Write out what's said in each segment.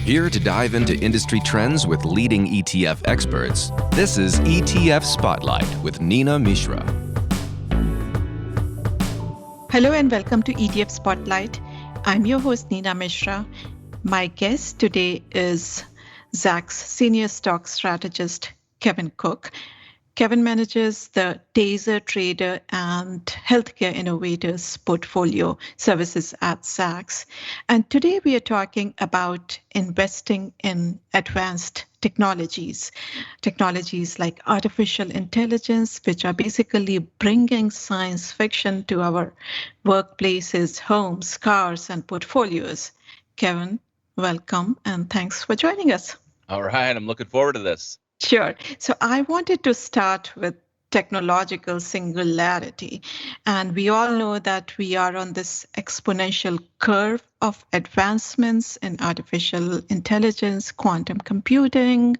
Here to dive into industry trends with leading ETF experts, this is ETF Spotlight with Neena Mishra. Hello and welcome to ETF Spotlight. I'm your host, Neena Mishra. My guest today is Zacks senior stock strategist, Kevin Cook. Kevin manages the Taser Trader and Healthcare Innovators portfolio services at Zacks. And today we are talking about investing in advanced technologies like artificial intelligence, which are basically bringing science fiction to our workplaces, homes, cars, and portfolios. Kevin, welcome and thanks for joining us. All right, I'm looking forward to this. Sure. So I wanted to start with technological singularity. And we all know that we are on this exponential curve of advancements in artificial intelligence, quantum computing,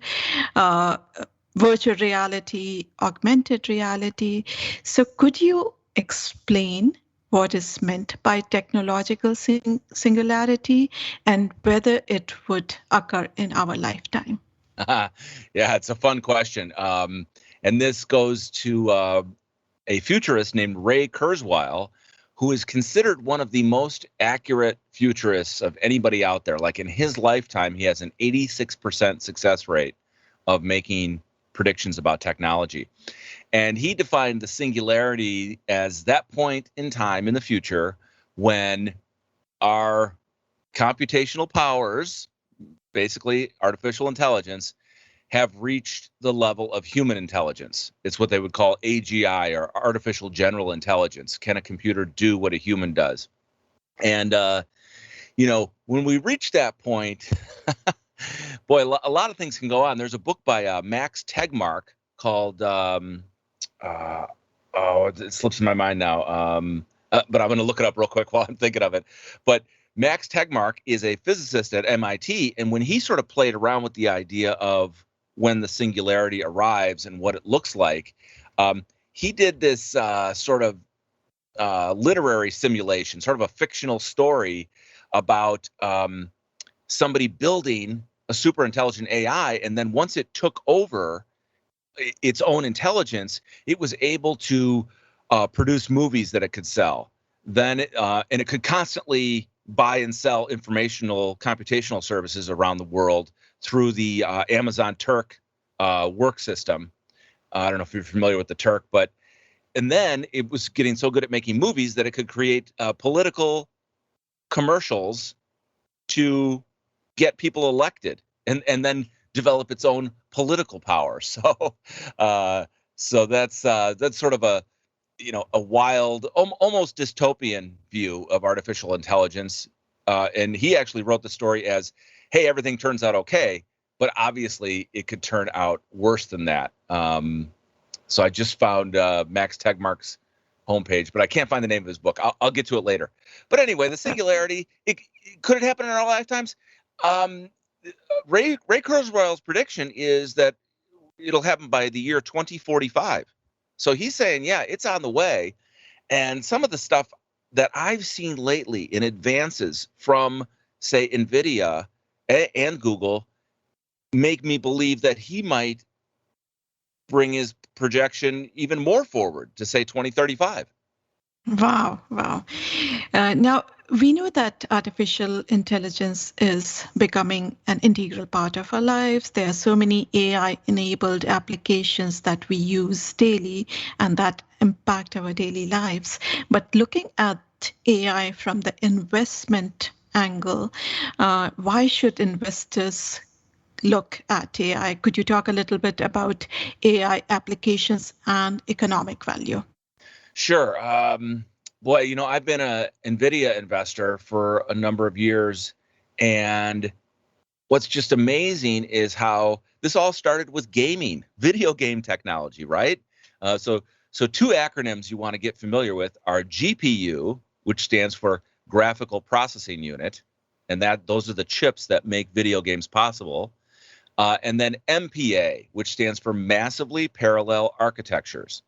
virtual reality, augmented reality. So could you explain what is meant by technological singularity and whether it would occur in our lifetime? Yeah, it's a fun question. And this goes to a futurist named Ray Kurzweil, who is considered one of the most accurate futurists of anybody out there. Like in his lifetime, he has an 86% success rate of making predictions about technology. And he defined the singularity as that point in time in the future when our computational powers, basically artificial intelligence, have reached the level of human intelligence. It's what they would call AGI, or artificial general intelligence. Can a computer do what a human does? And, when we reach that point, boy, a lot of things can go on. There's a book by Max Tegmark called, it slips my mind now, but I'm going to look it up real quick while I'm thinking of it. But Max Tegmark is a physicist at MIT, and when he sort of played around with the idea of when the singularity arrives and what it looks like, he did this sort of literary simulation, sort of a fictional story about somebody building a super intelligent AI, and then once it took over its own intelligence, it was able to produce movies that it could sell. Then, and it could constantly buy and sell computational services around the world through the Amazon Turk work system. I don't know if you're familiar with the Turk, and then it was getting so good at making movies that it could create political commercials to get people elected and then develop its own political power. So that's sort of a wild, almost dystopian view of artificial intelligence. And he actually wrote the story as, hey, everything turns out okay, but obviously it could turn out worse than that. So I just found Max Tegmark's homepage, but I can't find the name of his book. I'll get to it later. But anyway, the singularity, could it happen in our lifetimes? Ray Kurzweil's prediction is that it'll happen by the year 2045. So he's saying, yeah, it's on the way. And some of the stuff that I've seen lately in advances from, say, NVIDIA and Google make me believe that he might bring his projection even more forward to, say, 2035. Wow. Now, we know that artificial intelligence is becoming an integral part of our lives. There are so many AI-enabled applications that we use daily and that impact our daily lives. But looking at AI from the investment angle, why should investors look at AI? Could you talk a little bit about AI applications and economic value? Sure. Boy, I've been a NVIDIA investor for a number of years, and what's just amazing is how this all started with gaming, video game technology, right? So two acronyms you want to get familiar with are GPU, which stands for Graphical Processing Unit, and those are the chips that make video games possible, and then MPA, which stands for Massively Parallel Architectures.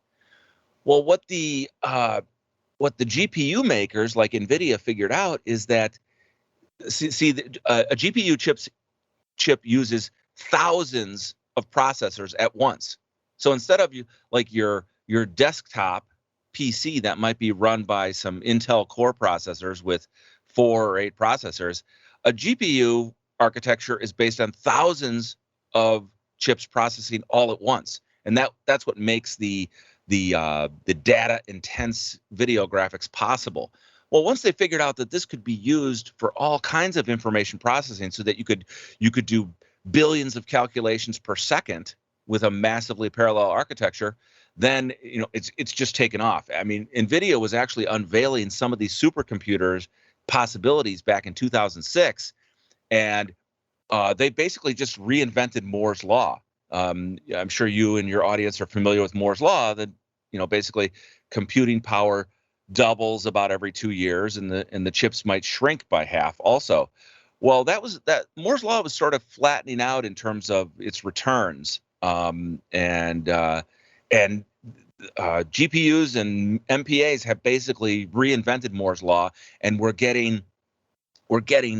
Well, what the GPU makers like NVIDIA figured out is that a GPU chip uses thousands of processors at once. So instead of your desktop PC that might be run by some Intel Core processors with 4 or 8 processors, a GPU architecture is based on thousands of chips processing all at once, and that's what makes the data intense video graphics possible. Well, once they figured out that this could be used for all kinds of information processing, so that you could do billions of calculations per second with a massively parallel architecture, then it's just taken off. I mean, NVIDIA was actually unveiling some of these supercomputers possibilities back in 2006, and they basically just reinvented Moore's law. I'm sure you and your audience are familiar with Moore's law. That basically computing power doubles about every 2 years, and the chips might shrink by half also. Well, that Moore's law was sort of flattening out in terms of its returns, and GPUs and MPAs have basically reinvented Moore's law, and we're getting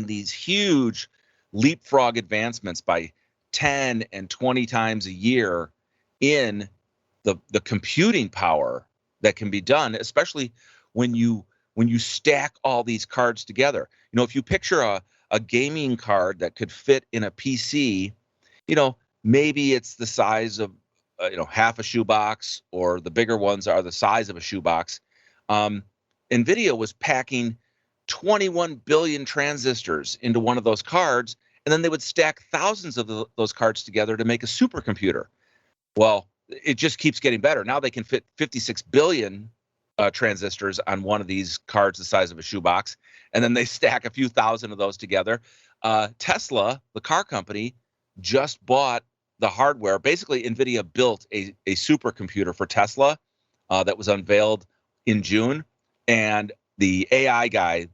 these huge leapfrog advancements by 10 and 20 times a year in the computing power that can be done, especially when you stack all these cards together. If you picture a gaming card that could fit in a PC, maybe it's the size of half a shoebox, or the bigger ones are the size of a shoebox. NVIDIA was packing 21 billion transistors into one of those cards, and then they would stack thousands of those cards together to make a supercomputer. Well, it just keeps getting better. Now they can fit 56 billion transistors on one of these cards the size of a shoebox, and then they stack a few thousand of those together. Tesla, the car company, just bought the hardware. Basically, NVIDIA built a supercomputer for Tesla that was unveiled in June, and the AI guy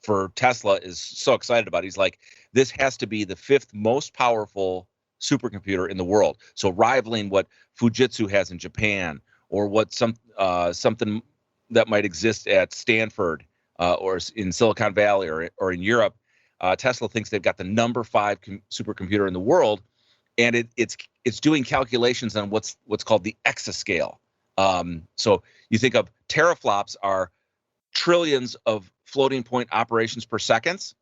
for Tesla is so excited about it. He's like, this has to be the 5th most powerful supercomputer in the world, so rivaling what Fujitsu has in Japan, or what something that might exist at Stanford or in Silicon Valley, or in Europe. Tesla thinks they've got the number 5 supercomputer in the world, and it's doing calculations on what's called the exascale. So you think of teraflops are trillions of floating point operations per second,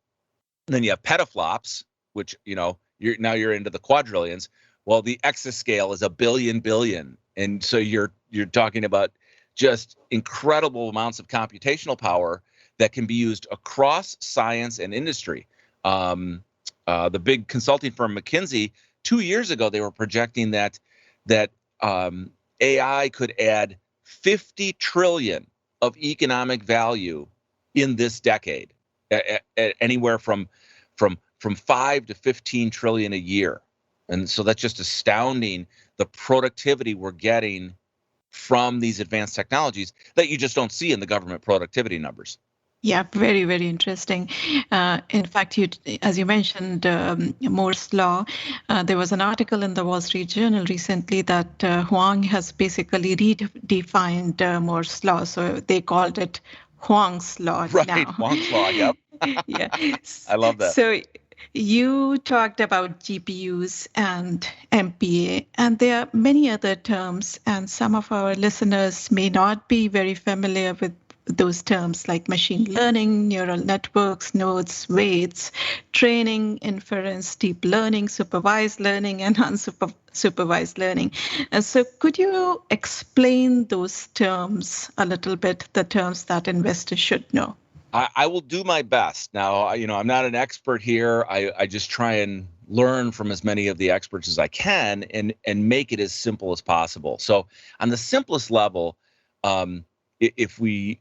and then you have petaflops, which you're into the quadrillions. Well, the exascale is a billion, and so you're talking about just incredible amounts of computational power that can be used across science and industry. The big consulting firm McKinsey, 2 years ago, they were projecting that AI could add 50 trillion of economic value in this decade, at anywhere from 5 to 15 trillion a year. And so that's just astounding, the productivity we're getting from these advanced technologies that you just don't see in the government productivity numbers. Yeah, very, very interesting. In fact, as you mentioned, Moore's law, there was an article in the Wall Street Journal recently that Huang has basically redefined Moore's law. So they called it Huang's law right, now. Huang's law, yep. Yeah. I love that. So you talked about GPUs and MPA, and there are many other terms, and some of our listeners may not be very familiar with those terms like machine learning, neural networks, nodes, weights, training, inference, deep learning, supervised learning, and unsupervised learning. And so could you explain those terms a little bit, the terms that investors should know? I will do my best. Now, I'm not an expert here. I just try and learn from as many of the experts as I can, and make it as simple as possible. So on the simplest level, if we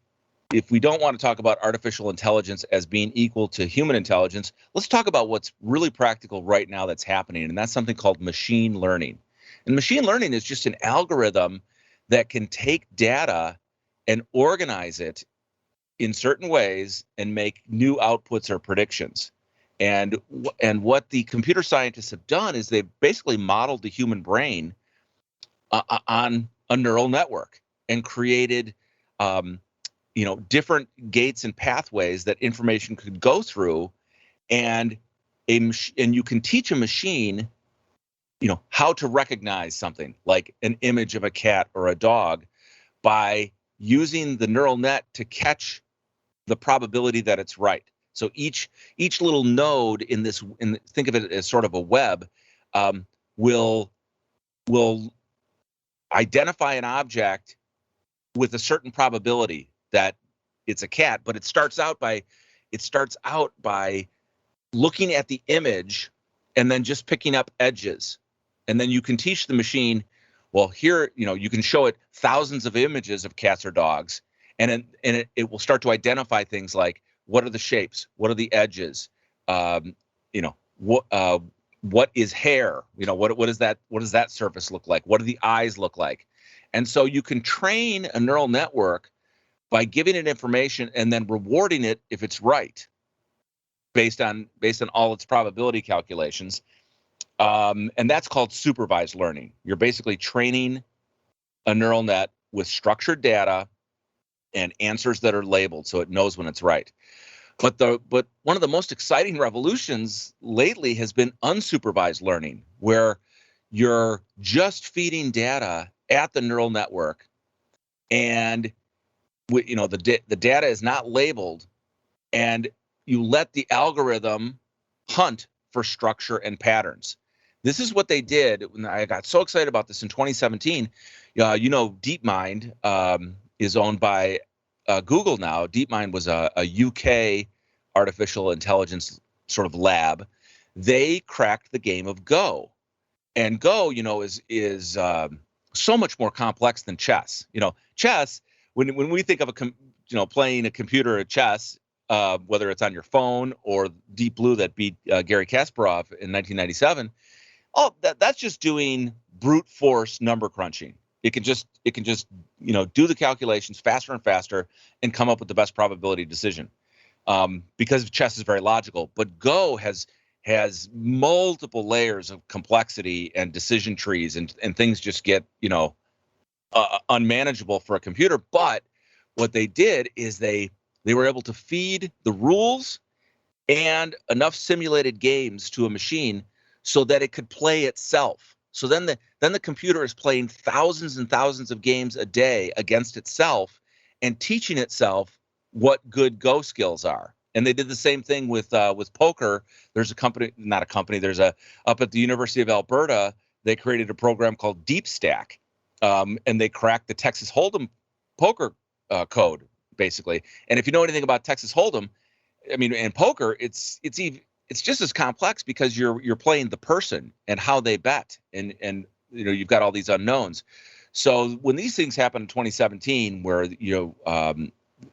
don't want to talk about artificial intelligence as being equal to human intelligence, let's talk about what's really practical right now that's happening, and that's something called machine learning. And machine learning is just an algorithm that can take data and organize it in certain ways and make new outputs or predictions. And what the computer scientists have done is they've basically modeled the human brain on a neural network, and created different gates and pathways that information could go through, and and you can teach a machine, how to recognize something like an image of a cat or a dog by using the neural net to catch the probability that it's right. So each little node in this, think of it as sort of a web, will identify an object with a certain probability that it's a cat, but it starts out by looking at the image and then just picking up edges. And then you can teach the machine, well, here, you can show it thousands of images of cats or dogs, and it will start to identify things like, what are the shapes? What are the edges? What is hair? What does that surface look like? What do the eyes look like? And so you can train a neural network by giving it information and then rewarding it if it's right, based on all its probability calculations. And that's called supervised learning. You're basically training a neural net with structured data and answers that are labeled so it knows when it's right. But one of the most exciting revolutions lately has been unsupervised learning, where you're just feeding data at the neural network, and the data is not labeled, and you let the algorithm hunt for structure and patterns. This is what they did. When I got so excited about this in 2017. DeepMind is owned by Google now. DeepMind was a UK artificial intelligence sort of lab. They cracked the game of Go, and Go, is so much more complex than chess. Chess. When we think of playing a computer at chess, whether it's on your phone or Deep Blue that beat Garry Kasparov in 1997, that's just doing brute force number crunching. It can just do the calculations faster and faster and come up with the best probability decision, because chess is very logical. But Go has multiple layers of complexity and decision trees, and things just get unmanageable for a computer. But what they did is they were able to feed the rules and enough simulated games to a machine so that it could play itself. So then the computer is playing thousands and thousands of games a day against itself and teaching itself what good Go skills are. And they did the same thing with poker. There's a company, not a company. Up at the University of Alberta, they created a program called DeepStack, and they cracked the Texas Hold'em poker code, basically. And if you know anything about Texas Hold'em, I mean, in poker, it's just as complex, because you're playing the person and how they bet, and you've got all these unknowns. So when these things happened in 2017, where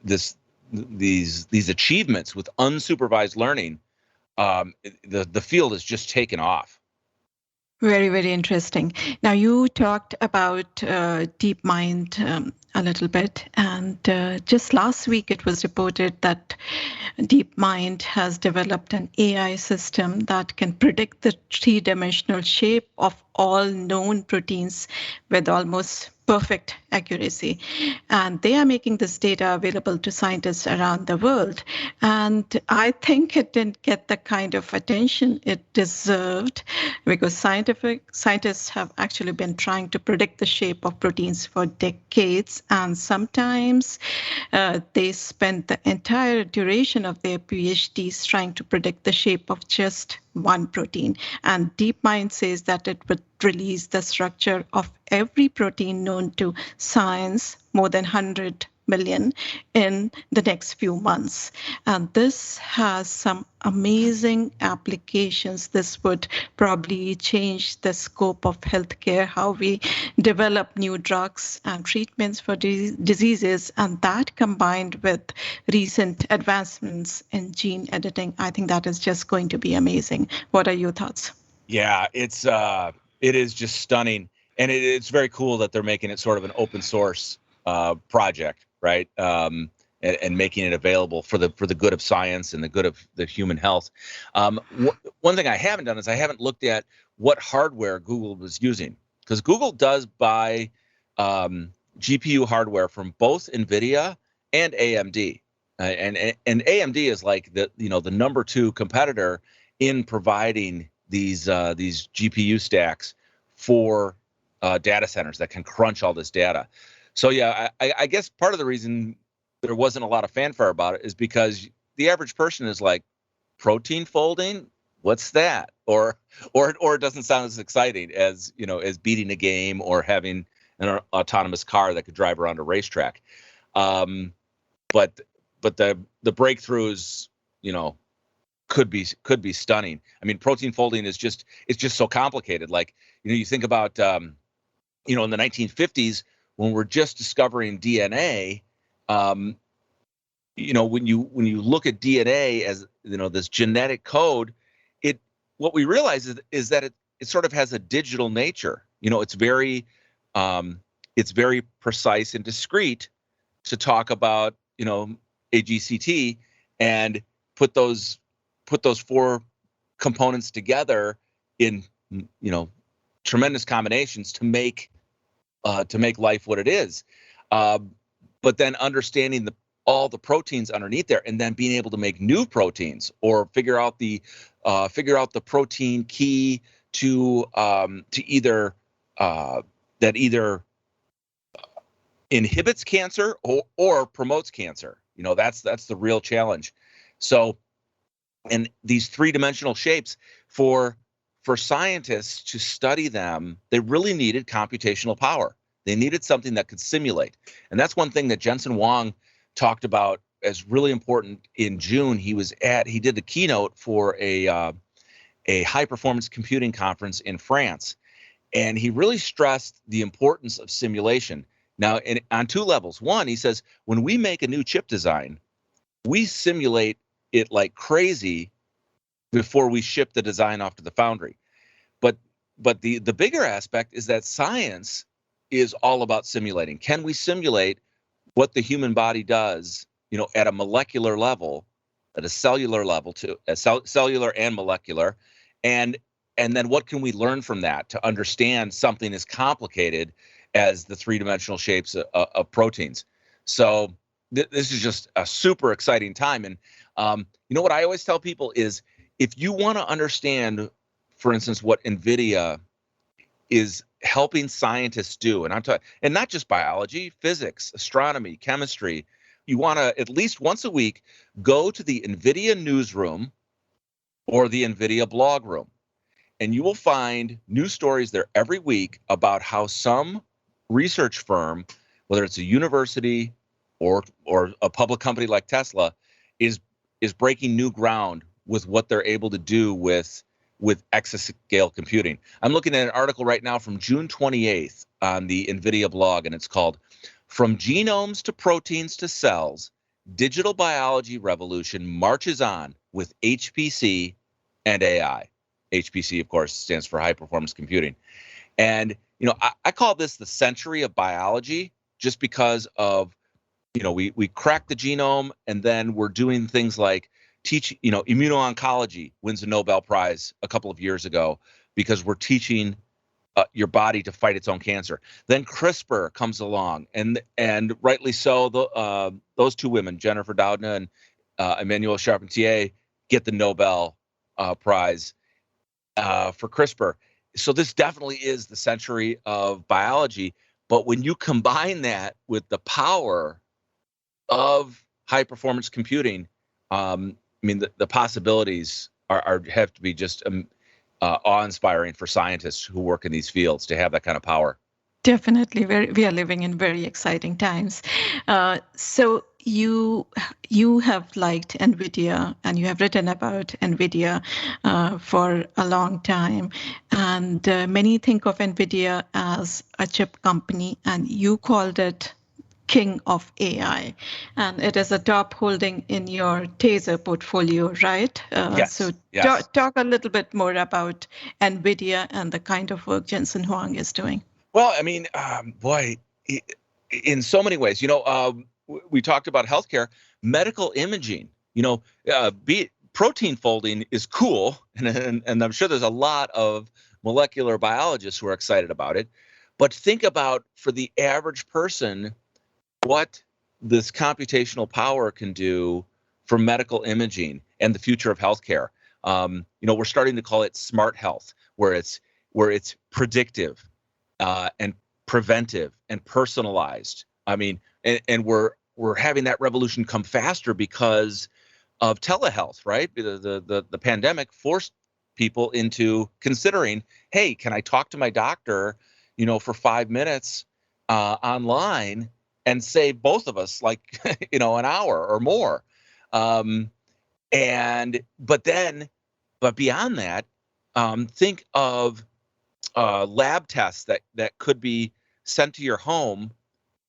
these achievements with unsupervised learning, the field has just taken off. Very, very interesting. Now, you talked about DeepMind a little bit, and just last week it was reported that DeepMind has developed an AI system that can predict the three-dimensional shape of all known proteins with almost perfect accuracy. And they are making this data available to scientists around the world. And I think it didn't get the kind of attention it deserved, because scientists have actually been trying to predict the shape of proteins for decades. And sometimes they spend the entire duration of their PhDs trying to predict the shape of just one protein. And DeepMind says that it would release the structure of every protein known to science, more than 100 million, in the next few months. And this has some amazing applications. This would probably change the scope of healthcare, how we develop new drugs and treatments for diseases. And that, combined with recent advancements in gene editing, I think that is just going to be amazing. What are your thoughts? Yeah, it is just stunning. And it's very cool that they're making it sort of an open source project, right? And making it available for the good of science and the good of the human health. One thing I haven't done is I haven't looked at what hardware Google was using, because Google does buy GPU hardware from both NVIDIA and AMD, and AMD is like the number 2 competitor in providing these GPU stacks for data centers that can crunch all this data. So yeah, I guess part of the reason there wasn't a lot of fanfare about it is because the average person is like, protein folding, what's that? Or it doesn't sound as exciting as, as beating a game or having an autonomous car that could drive around a racetrack. But the breakthroughs, could be stunning. I mean, protein folding it's just so complicated. Like, you think about in the 1950s when we're just discovering DNA. When you look at DNA as this genetic code, what we realize is that it sort of has a digital nature. It's very precise and discrete to talk about AGCT and put those four components together in tremendous combinations to make life what it is. But then understanding all the proteins underneath there, and then being able to make new proteins or figure out the protein key to either that either inhibits cancer or promotes cancer. That's the real challenge. So, and these three-dimensional shapes, for scientists to study them, they really needed computational power. They needed something that could simulate. And that's one thing that Jensen Huang talked about as really important in June. He did the keynote for a high performance computing conference in France. And he really stressed the importance of simulation. Now, on two levels. One, he says, when we make a new chip design, we simulate it like crazy before we ship the design off to the foundry. But the bigger aspect is that science is all about simulating. Can we simulate what the human body does, at a molecular level, at a cellular level, cellular and molecular, and then what can we learn from that to understand something as complicated as the three-dimensional shapes of proteins? So this is just a super exciting time. And what I always tell people is, if you want to understand, for instance, what NVIDIA is helping scientists do, and I'm talking, and not just biology, physics, astronomy, chemistry, you want to at least once a week go to the NVIDIA newsroom or the NVIDIA blog room, and you will find new stories there every week about how some research firm, whether it's a university or a public company like Tesla, is breaking new ground with what they're able to do with exascale computing. I'm looking at an article right now from June 28th on the NVIDIA blog, and it's called "From Genomes to Proteins to Cells, Digital Biology Revolution Marches On with HPC and AI." HPC, of course, stands for high performance computing. And, I call this the century of biology, just because of, we cracked the genome, and then we're doing things like immuno-oncology wins a Nobel Prize a couple of years ago because we're teaching your body to fight its own cancer. Then CRISPR comes along, and rightly so. Those two women, Jennifer Doudna and Emmanuelle Charpentier, get the Nobel Prize for CRISPR. So this definitely is the century of biology. But when you combine that with the power of high performance computing, the possibilities have to be just awe-inspiring for scientists who work in these fields to have that kind of power. Definitely, we are living in very exciting times. So you have liked NVIDIA, and you have written about NVIDIA for a long time, and many think of NVIDIA as a chip company, and you called it king of AI, and it is a top holding in your Taser portfolio, right? Yes. So yes. Talk a little bit more about NVIDIA and the kind of work Jensen Huang is doing. Well, in so many ways, we talked about healthcare, medical imaging, protein folding is cool. And I'm sure there's a lot of molecular biologists who are excited about it. But think about, for the average person, what this computational power can do for medical imaging and the future of healthcare. We're starting to call it smart health, where it's predictive and preventive and personalized. I mean, and we're having that revolution come faster because of telehealth, right? The pandemic forced people into considering, hey, can I talk to my doctor, for 5 minutes online and save both of us like, an hour or more. But beyond that, think of lab tests that could be sent to your home,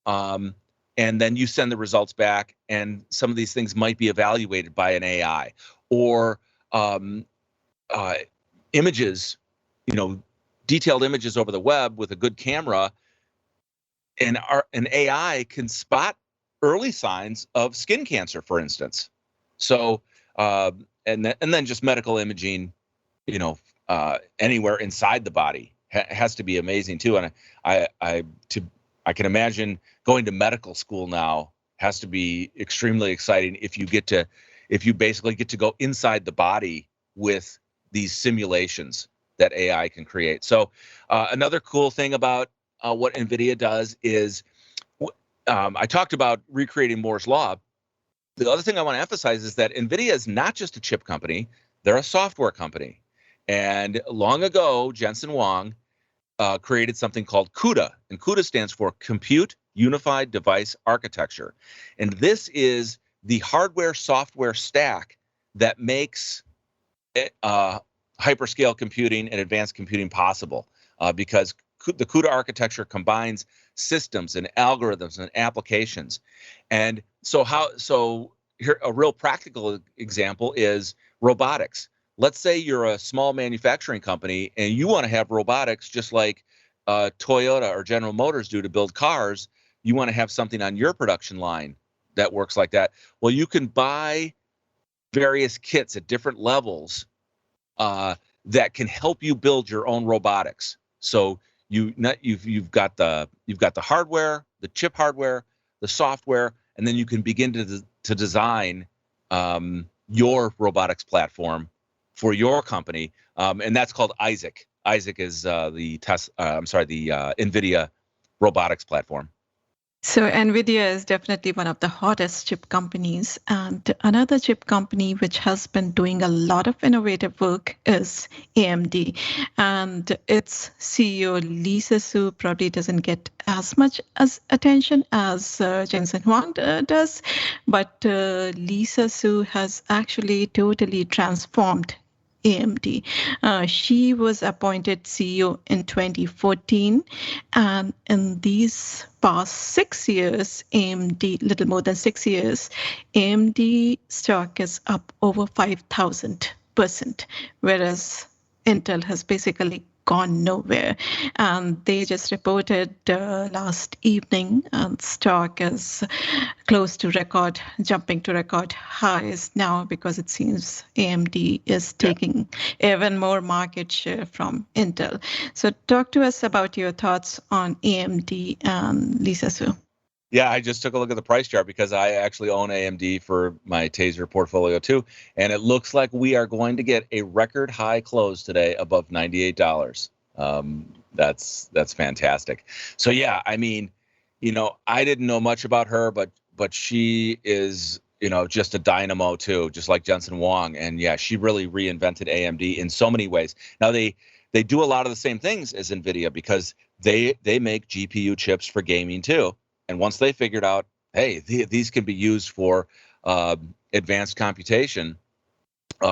and then you send the results back, and some of these things might be evaluated by an AI, or images, detailed images over the web with a good camera, and an AI can spot early signs of skin cancer, for instance. So, and then just medical imaging, anywhere inside the body has to be amazing too. And I can imagine going to medical school now has to be extremely exciting if you basically get to go inside the body with these simulations that AI can create. So another cool thing about what NVIDIA does is, I talked about recreating Moore's Law. The other thing I want to emphasize is that NVIDIA is not just a chip company, they're a software company. And long ago, Jensen Huang created something called CUDA, and CUDA stands for Compute Unified Device Architecture. And this is the hardware software stack that makes hyperscale computing and advanced computing possible, because the CUDA architecture combines systems and algorithms and applications. And so here, a real practical example is robotics. Let's say you're a small manufacturing company and you want to have robotics just like Toyota or General Motors do to build cars. You want to have something on your production line that works like that. Well, you can buy various kits at different levels that can help you build your own robotics. So you've got the hardware, the chip hardware, the software, and then you can begin to design your robotics platform for your company, and that's called Isaac. Isaac is the NVIDIA robotics platform. So NVIDIA is definitely one of the hottest chip companies. And another chip company which has been doing a lot of innovative work is AMD. And its CEO, Lisa Su, probably doesn't get as much attention as Jensen Huang does. But Lisa Su has actually totally transformed AMD. She was appointed CEO in 2014, and in these past 6 years, AMD, little more than 6 years, AMD stock is up over 5,000%, whereas Intel has basically gone nowhere. And they just reported last evening, and stock is close to jumping to record highs now, because it seems AMD is taking even more market share from Intel. So talk to us about your thoughts on AMD and Lisa Su. Yeah, I just took a look at the price chart because I actually own AMD for my Taser portfolio too. And it looks like we are going to get a record high close today above $98. That's fantastic. So yeah, I mean, I didn't know much about her, but she is, just a dynamo too, just like Jensen Huang. And yeah, she really reinvented AMD in so many ways. Now they do a lot of the same things as NVIDIA because they make GPU chips for gaming too. And once they figured out, hey, these can be used for advanced computation,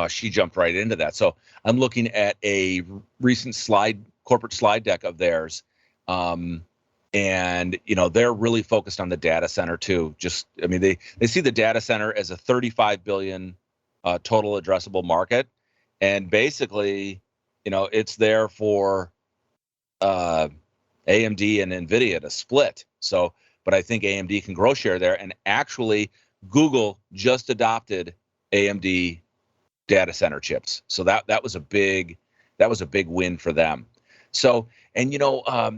she jumped right into that. So I'm looking at a recent corporate slide deck of theirs, and they're really focused on the data center too. They see the data center as a 35 billion total addressable market, and basically, it's there for AMD and NVIDIA to split. So. But I think AMD can grow share there. And actually, Google just adopted AMD data center chips. So that was a big win for them. So, and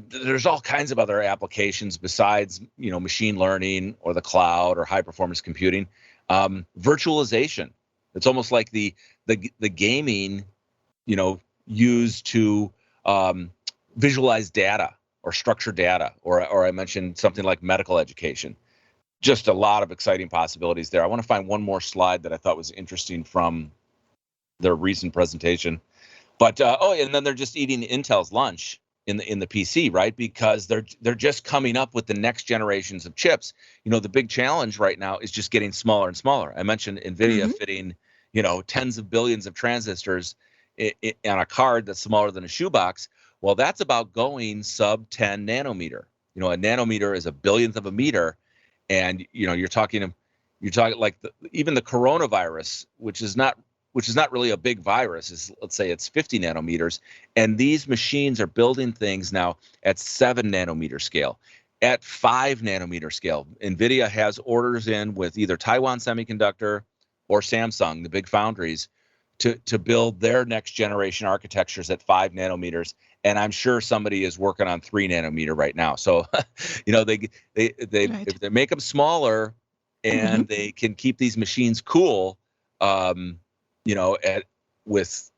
there's all kinds of other applications besides machine learning or the cloud or high performance computing. Virtualization. It's almost like the the gaming, used to visualize data or structure data, or I mentioned something like medical education. Just a lot of exciting possibilities there. I want to find one more slide that I thought was interesting from their recent presentation. But and then they're just eating Intel's lunch in the PC, right? Because they're just coming up with the next generations of chips. The big challenge right now is just getting smaller and smaller. I mentioned NVIDIA fitting, tens of billions of transistors on a card that's smaller than a shoebox. Well, that's about going sub 10 nanometer. A nanometer is a billionth of a meter, and you're talking like even the coronavirus, which is not really a big virus, let's say it's 50 nanometers. And these machines are building things now at 7 nanometer scale, at 5 nanometer scale. NVIDIA has orders in with either Taiwan Semiconductor or Samsung, the big foundries, to build their next generation architectures at 5 nanometers. And I'm sure somebody is working on 3 nanometer right now. So, they if they make them smaller and they can keep these machines cool, with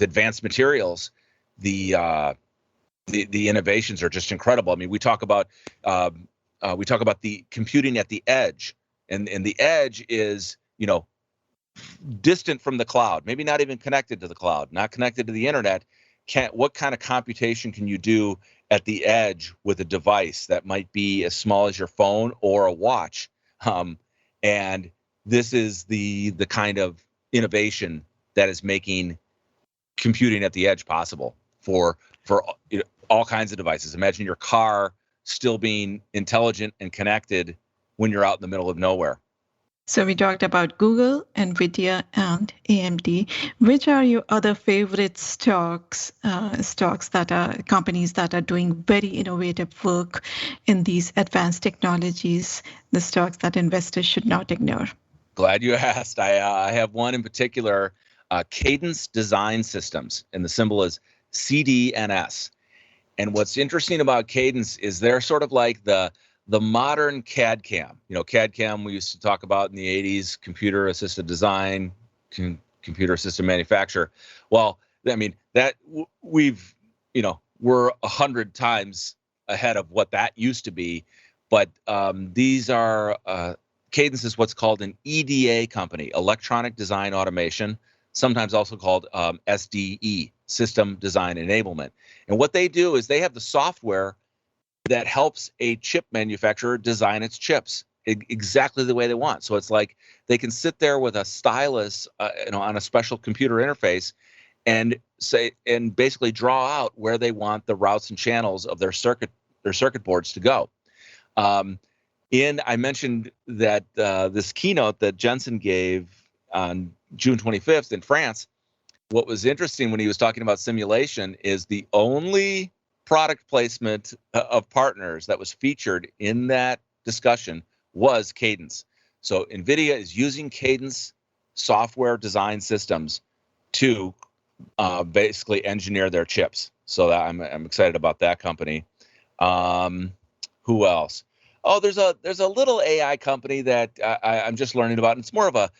advanced materials, the innovations are just incredible. I mean, we talk about the computing at the edge, and the edge is distant from the cloud, maybe not even connected to the cloud, not connected to the internet. What kind of computation can you do at the edge with a device that might be as small as your phone or a watch? And this is the kind of innovation that is making computing at the edge possible for all kinds of devices. Imagine your car still being intelligent and connected when you're out in the middle of nowhere. So we talked about Google, NVIDIA, and AMD. Which are your other favorite stocks that are companies that are doing very innovative work in these advanced technologies, the stocks that investors should not ignore? Glad you asked. I have one in particular, Cadence Design Systems, and the symbol is CDNS. And what's interesting about Cadence is they're sort of like the modern CAD CAM. CAD CAM we used to talk about in the 80s, computer assisted design, computer assisted manufacture. Well, I mean, that we're 100 times ahead of what that used to be. But these are Cadence is what's called an EDA company, Electronic Design Automation, sometimes also called SDE, System Design Enablement. And what they do is they have the software that helps a chip manufacturer design its chips exactly the way they want. So it's like they can sit there with a stylus, on a special computer interface, and basically draw out where they want the routes and channels of their circuit boards to go. I mentioned that this keynote that Jensen gave on June 25th in France. What was interesting when he was talking about simulation is the only product placement of partners that was featured in that discussion was Cadence. So NVIDIA is using Cadence software design systems to basically engineer their chips. So I'm excited about that company. Who else? Oh, there's a little AI company that I'm just learning about. And it's more of a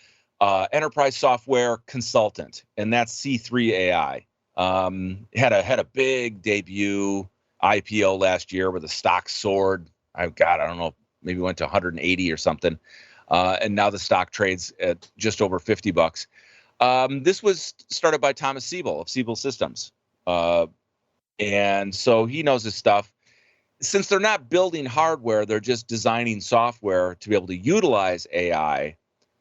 enterprise software consultant, and that's C3 AI. Had a big debut IPO last year where the stock soared. I don't know, maybe went to 180 or something. And now the stock trades at just over $50. This was started by Thomas Siebel of Siebel Systems. And so he knows his stuff. Since they're not building hardware, they're just designing software to be able to utilize AI.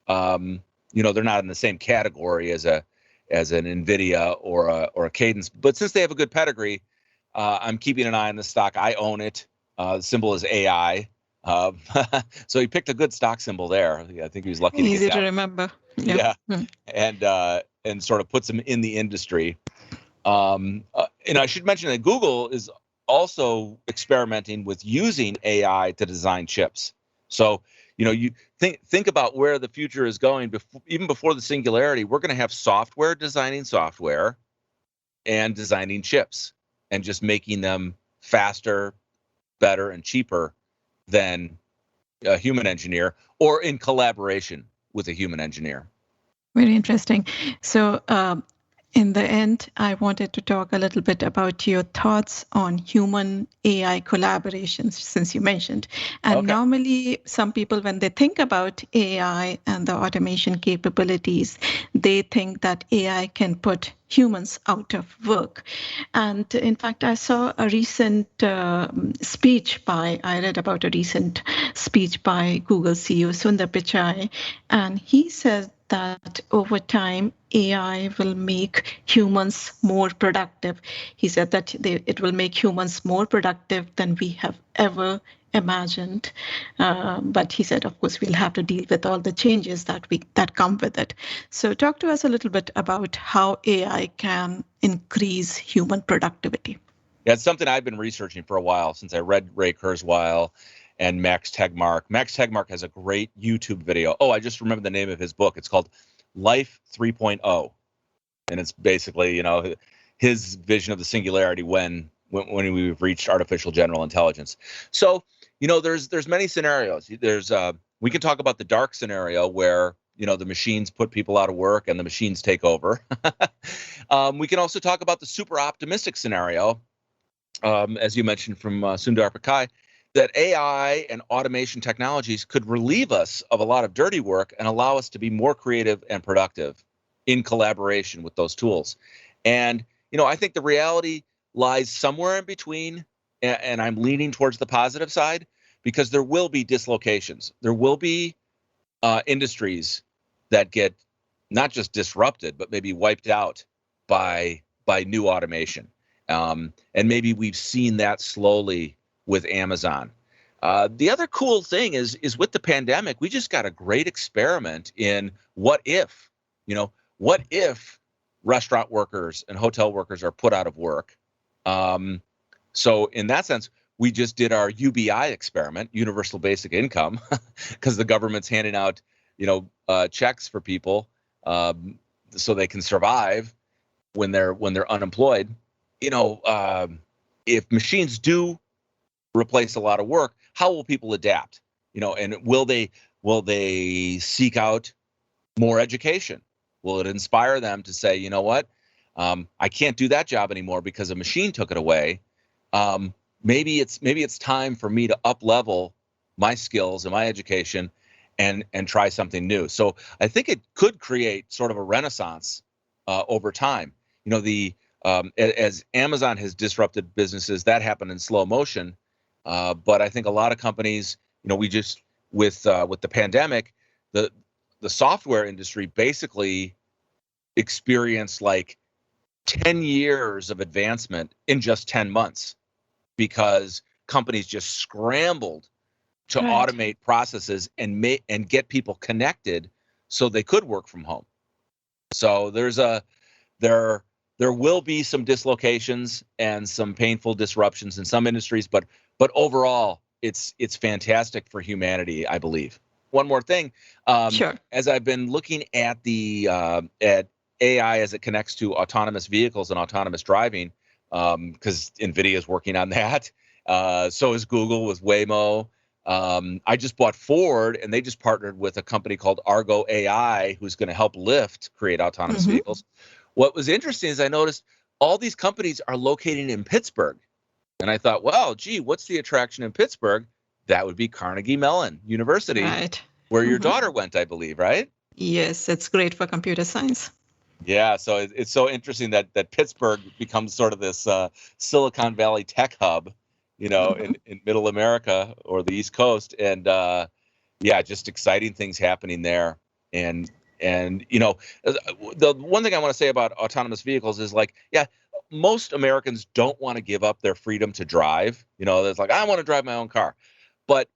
They're not in the same category as an NVIDIA or a Cadence. But since they have a good pedigree, I'm keeping an eye on the stock. I own it. The symbol is AI. So he picked a good stock symbol there. I think he was lucky. Easy to to remember. Yeah. And sort of puts him in the industry. And I should mention that Google is also experimenting with using AI to design chips. So, you think about where the future is going. Even before the Singularity, we're going to have software designing software and designing chips and just making them faster, better, and cheaper than a human engineer or in collaboration with a human engineer. Very interesting. So, in the end, I wanted to talk a little bit about your thoughts on human AI collaborations, since you mentioned. And Okay. normally, some people, when they think about AI and the automation capabilities, they think that AI can put humans out of work. And in fact, I saw a recent I read about a recent speech by Google CEO Sundar Pichai, and he said that over time, AI will make humans more productive. He said that it will make humans more productive than we have ever imagined. But he said, of course, we'll have to deal with all the changes that come with it. So, talk to us a little bit about how AI can increase human productivity. Yeah, it's something I've been researching for a while since I read Ray Kurzweil and Max Tegmark. Max Tegmark has a great YouTube video. Oh, I just remember the name of his book. It's called Life 3.0. And it's basically, his vision of the singularity when we've reached artificial general intelligence. So, there's many scenarios. We can talk about the dark scenario where, the machines put people out of work and the machines take over. We can also talk about the super optimistic scenario, as you mentioned from Sundar Pichai, that AI and automation technologies could relieve us of a lot of dirty work and allow us to be more creative and productive in collaboration with those tools. And, I think the reality lies somewhere in between, and I'm leaning towards the positive side because there will be dislocations. There will be industries that get not just disrupted, but maybe wiped out by new automation. And maybe we've seen that slowly with Amazon. The other cool thing is with the pandemic, we just got a great experiment in what if, what if restaurant workers and hotel workers are put out of work. So in that sense, we just did our UBI experiment, universal basic income, because the government's handing out, checks for people so they can survive when they're unemployed. If machines do replace a lot of work, how will people adapt? And will they seek out more education? Will it inspire them to say, you know what, I can't do that job anymore because a machine took it away. Maybe it's time for me to up level my skills and my education and try something new. So I think it could create sort of a renaissance over time. As Amazon has disrupted businesses, that happened in slow motion. But I think a lot of companies, we just with the pandemic, the software industry basically experienced like 10 years of advancement in just 10 months because companies just scrambled to Right. automate processes and get people connected so they could work from home. So there will be some dislocations and some painful disruptions in some industries, but overall, it's fantastic for humanity, I believe. One more thing, Sure. as I've been looking at at AI as it connects to autonomous vehicles and autonomous driving, because NVIDIA is working on that. So is Google with Waymo. I just bought Ford, and they just partnered with a company called Argo AI, who's going to help Lyft create autonomous vehicles. What was interesting is I noticed all these companies are located in Pittsburgh. And I thought, well, gee, what's the attraction in Pittsburgh? That would be Carnegie Mellon University, Right. where your daughter went, I believe, right? Yes, it's great for computer science. Yeah, so it's so interesting that Pittsburgh becomes sort of this Silicon Valley tech hub, in Middle America or the East Coast, and yeah, just exciting things happening there. And the one thing I want to say about autonomous vehicles is like, yeah, most Americans don't want to give up their freedom to drive. It's like, I want to drive my own car, but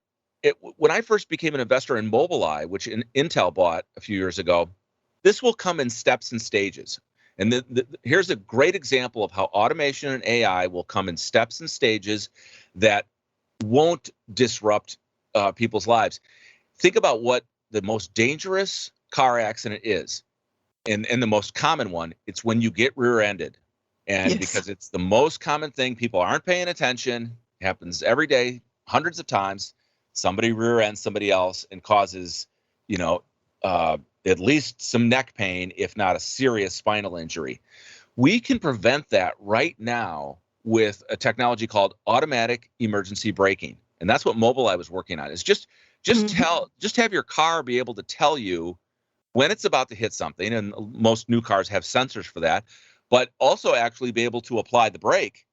when I first became an investor in Mobileye, which Intel bought a few years ago, this will come in steps and stages. And here's a great example of how automation and AI will come in steps and stages that won't disrupt people's lives. Think about what the most dangerous car accident is. And the most common one, it's when you get rear-ended. And Yes. because it's the most common thing, people aren't paying attention. It happens every day, hundreds of times. Somebody rear ends somebody else and causes, at least some neck pain, if not a serious spinal injury. We can prevent that right now with a technology called automatic emergency braking. And that's what Mobileye was working on. Is just have your car be able to tell you when it's about to hit something, and most new cars have sensors for that, but also actually be able to apply the brake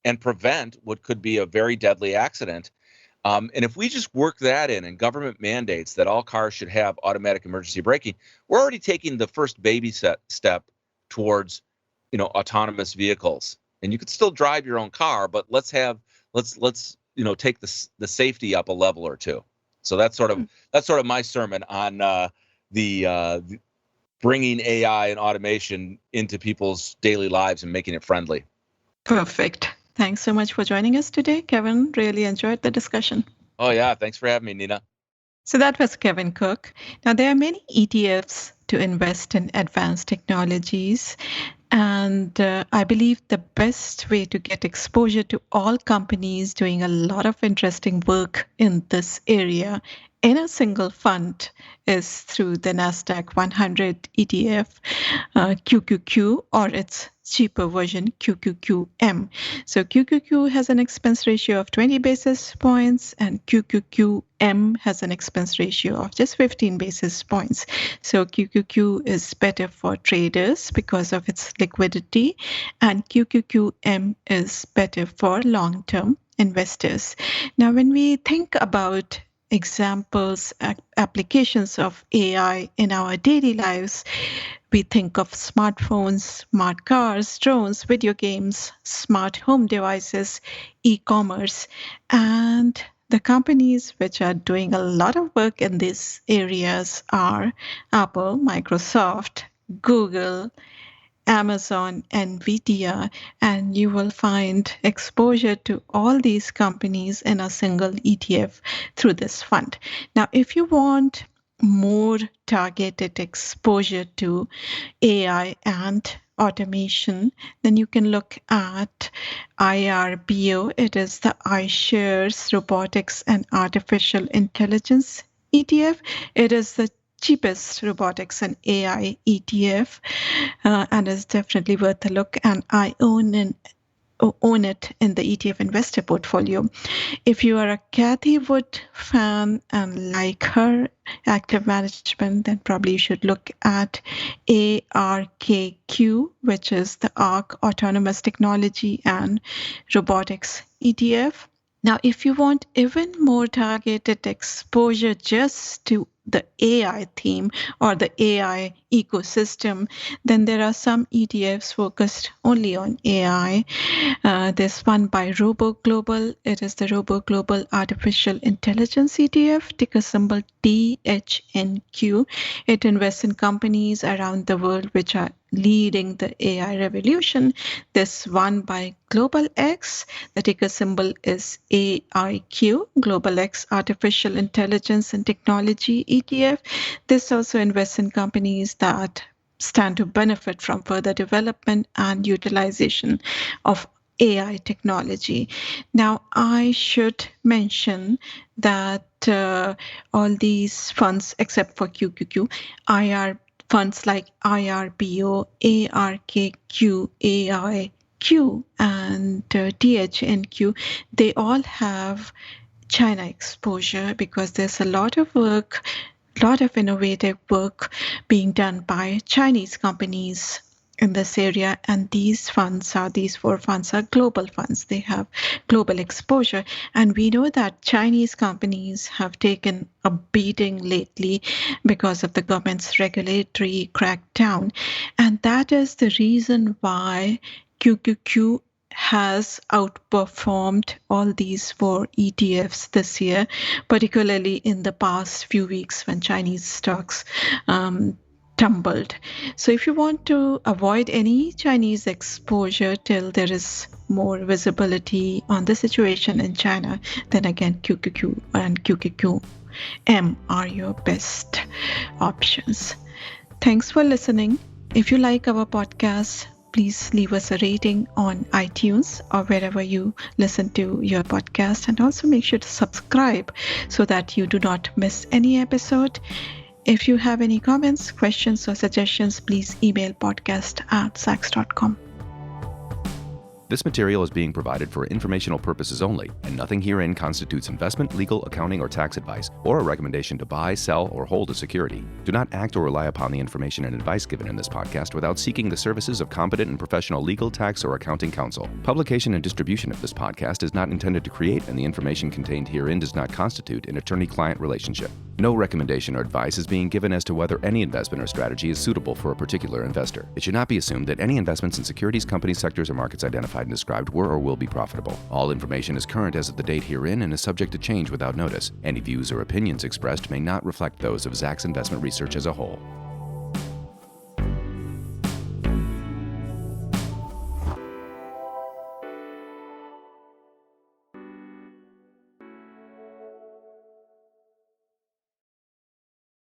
and prevent what could be a very deadly accident. And if we just work that in, and government mandates that all cars should have automatic emergency braking, we're already taking the first baby step towards, autonomous vehicles. And you could still drive your own car, but let's take the safety up a level or two. So that's sort of my sermon on the bringing AI and automation into people's daily lives and making it friendly. Perfect. Thanks so much for joining us today, Kevin. Really enjoyed the discussion. Oh, yeah. Thanks for having me, Nina. So that was Kevin Cook. Now, there are many ETFs to invest in advanced technologies. And I believe the best way to get exposure to all companies doing a lot of interesting work in this area in a single fund is through the NASDAQ 100 ETF, QQQ, or its cheaper version, QQQM. So QQQ has an expense ratio of 20 basis points and QQQM has an expense ratio of just 15 basis points. So QQQ is better for traders because of its liquidity, and QQQM is better for long-term investors. Now, when we think about examples, applications of AI in our daily lives, we think of smartphones, smart cars, drones, video games, smart home devices, e-commerce, and the companies which are doing a lot of work in these areas are Apple, Microsoft, Google, Amazon, NVIDIA, and you will find exposure to all these companies in a single ETF through this fund. Now, if you want more targeted exposure to AI and automation, then you can look at IRBO. It is the iShares Robotics and Artificial Intelligence ETF. It is the cheapest robotics and AI ETF, and is definitely worth a look. And I own it in the ETF investor portfolio. If you are a Kathy Wood fan and like her active management, then probably you should look at ARKQ, which is the ARC Autonomous Technology and Robotics ETF. Now, if you want even more targeted exposure just to the AI theme or the AI ecosystem, then there are some ETFs focused only on AI. There's one by RoboGlobal. It is the RoboGlobal Artificial Intelligence ETF, ticker symbol THNQ. It invests in companies around the world which are leading the AI revolution. This one by Global X, the ticker symbol is AIQ, Global X Artificial Intelligence and Technology ETF. This also invests in companies that stand to benefit from further development and utilization of AI technology. Now, I should mention that all these funds, except for QQQ, funds like IRBO, ARKQ, AIQ, and THNQ, they all have China exposure because there's a lot of innovative work being done by Chinese companies in this area, and these four funds are global funds. They have global exposure, and we know that Chinese companies have taken a beating lately because of the government's regulatory crackdown, and that is the reason why QQQ has outperformed all these four ETFs this year, particularly in the past few weeks when Chinese stocks tumbled. So if you want to avoid any Chinese exposure till there is more visibility on the situation in China, then again QQQ and QQQM are your best options. Thanks for listening. If you like our podcast, please leave us a rating on iTunes or wherever you listen to your podcast, and also make sure to subscribe so that you do not miss any episode. If you have any comments, questions, or suggestions, please email podcast@saks.com. This material is being provided for informational purposes only, and nothing herein constitutes investment, legal, accounting, or tax advice, or a recommendation to buy, sell, or hold a security. Do not act or rely upon the information and advice given in this podcast without seeking the services of competent and professional legal, tax, or accounting counsel. Publication and distribution of this podcast is not intended to create, and the information contained herein does not constitute an attorney-client relationship. No recommendation or advice is being given as to whether any investment or strategy is suitable for a particular investor. It should not be assumed that any investments in securities, companies, sectors, or markets identified and described were or will be profitable. All information is current as of the date herein and is subject to change without notice. Any views or opinions expressed may not reflect those of Zacks Investment Research as a whole.